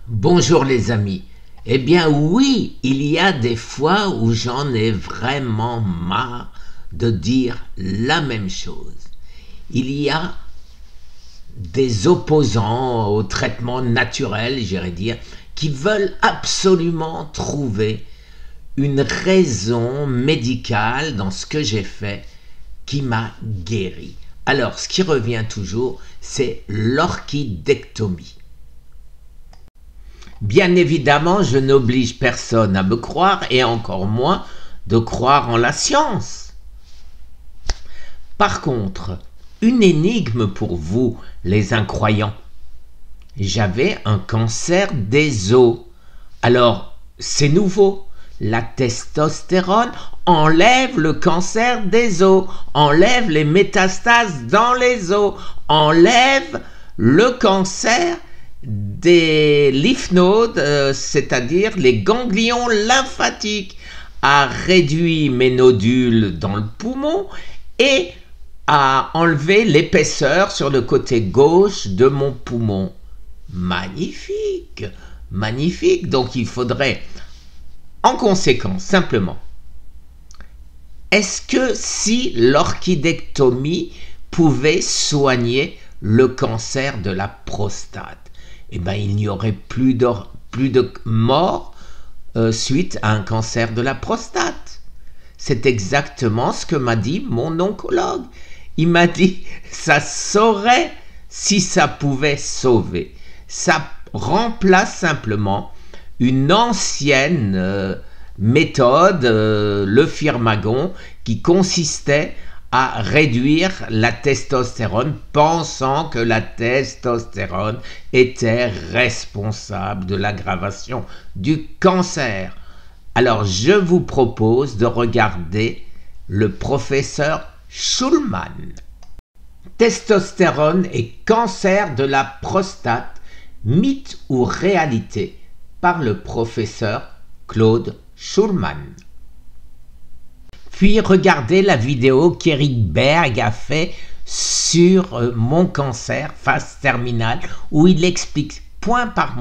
Bonjour les amis. Eh bien oui, il y a des fois où j'en ai vraiment marre de dire la même chose. Il y a des opposants au traitement naturel, j'irais dire, qui veulent absolument trouver une raison médicale dans ce que j'ai fait qui m'a guéri. Alors, ce qui revient toujours, c'est l'orchidectomie. Bien évidemment, je n'oblige personne à me croire et encore moins de croire en la science. Par contre, une énigme pour vous, les incroyants. J'avais un cancer des os. Alors, c'est nouveau. La testostérone enlève le cancer des os, enlève les métastases dans les os, enlève le cancer des lymph nodes, c'est-à-dire les ganglions lymphatiques, a réduit mes nodules dans le poumon et a enlevé l'épaisseur sur le côté gauche de mon poumon. Magnifique, magnifique. Donc il faudrait, en conséquence, simplement, est-ce que si l'orchidectomie pouvait soigner le cancer de la prostate, eh bien, il n'y aurait plus de morts suite à un cancer de la prostate. C'est exactement ce que m'a dit mon oncologue. Il m'a dit, ça saurait si ça pouvait sauver. Ça remplace simplement une ancienne méthode, le firmagon, qui consistait à réduire la testostérone, pensant que la testostérone était responsable de l'aggravation du cancer. Alors, je vous propose de regarder le professeur Schulman. Testostérone et cancer de la prostate, mythe ou réalité, par le professeur Claude Schulman. Puis regardez la vidéo qu'Eric Berg a fait sur mon cancer, phase terminale, où il explique point par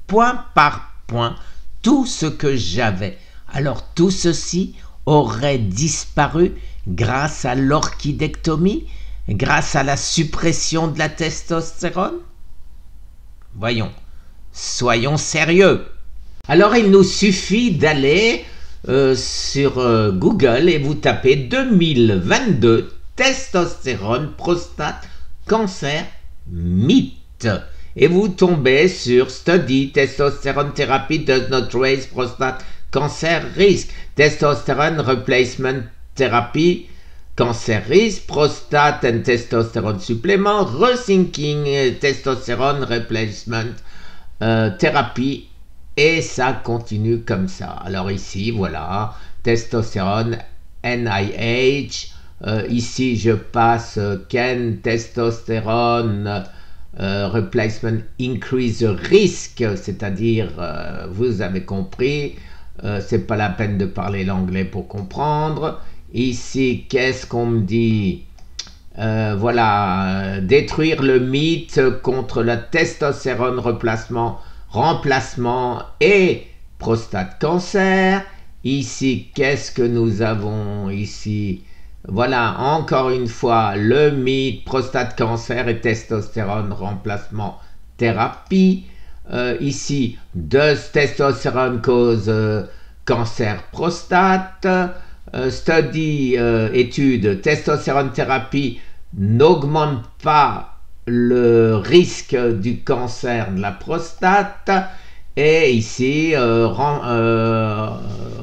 point, tout ce que j'avais. Alors tout ceci aurait disparu grâce à l'orchidectomie, grâce à la suppression de la testostérone? Voyons, soyons sérieux. Alors il nous suffit d'aller sur Google et vous tapez 2022 testostérone, prostate, cancer, mythe. Et vous tombez sur Study, Testosterone Therapy does not raise prostate cancer risk. Testosterone Replacement Therapy, cancer risk, prostate and testosterone supplément, rethinking, testosterone replacement therapy. Et ça continue comme ça. Alors ici, voilà, testostérone, NIH. Ici, je passe can testosterone replacement increase risk, c'est-à-dire, vous avez compris, c'est pas la peine de parler l'anglais pour comprendre. Ici, qu'est-ce qu'on me dit? Voilà, détruire le mythe contre la testostérone remplacement et prostate cancer. Ici, qu'est-ce que nous avons ici? Voilà, encore une fois, le mythe, prostate cancer et testostérone remplacement thérapie. Ici, does testosterone cause cancer prostate? Study, étude, testostérone thérapie n'augmente pas le risque du cancer de la prostate. Et ici,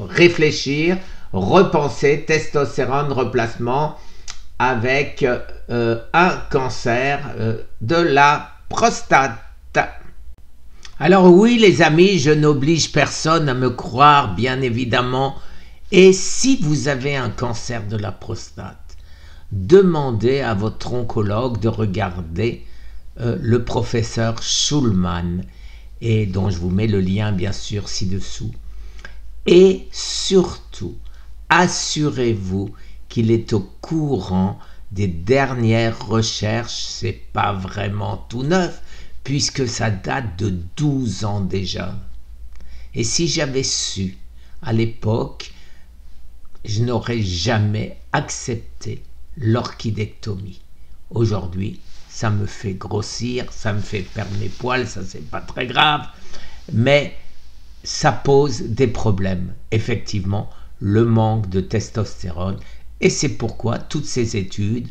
réfléchir, repenser, testostérone remplacement avec un cancer de la prostate. Alors oui les amis, je n'oblige personne à me croire, bien évidemment. Et si vous avez un cancer de la prostate, demandez à votre oncologue de regarder le professeur Schulman, et dont je vous mets le lien bien sûr ci-dessous. Et surtout, assurez-vous qu'il est au courant des dernières recherches, c'est pas vraiment tout neuf, puisque ça date de 12 ans déjà. Et si j'avais su à l'époque, je n'aurais jamais accepté l'orchidectomie. Aujourd'hui, ça me fait grossir, ça me fait perdre mes poils, ça c'est pas très grave, mais ça pose des problèmes, effectivement, le manque de testostérone, et c'est pourquoi toutes ces études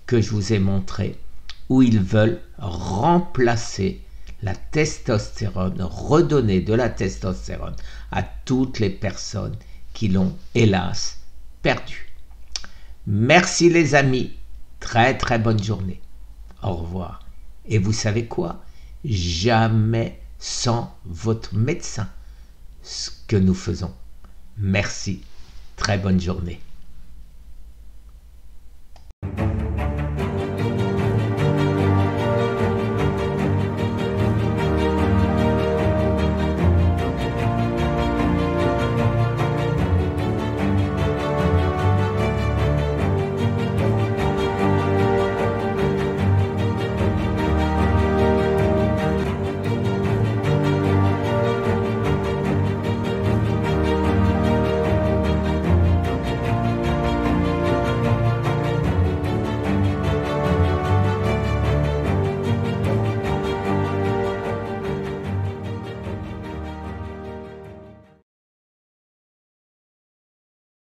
que je vous ai montrées, où ils veulent remplacer la testostérone, redonner de la testostérone à toutes les personnes qui l'ont, hélas, perdue. Merci les amis, très très bonne journée. Au revoir. Et vous savez quoi? Jamais sans votre médecin, ce que nous faisons. Merci, très bonne journée.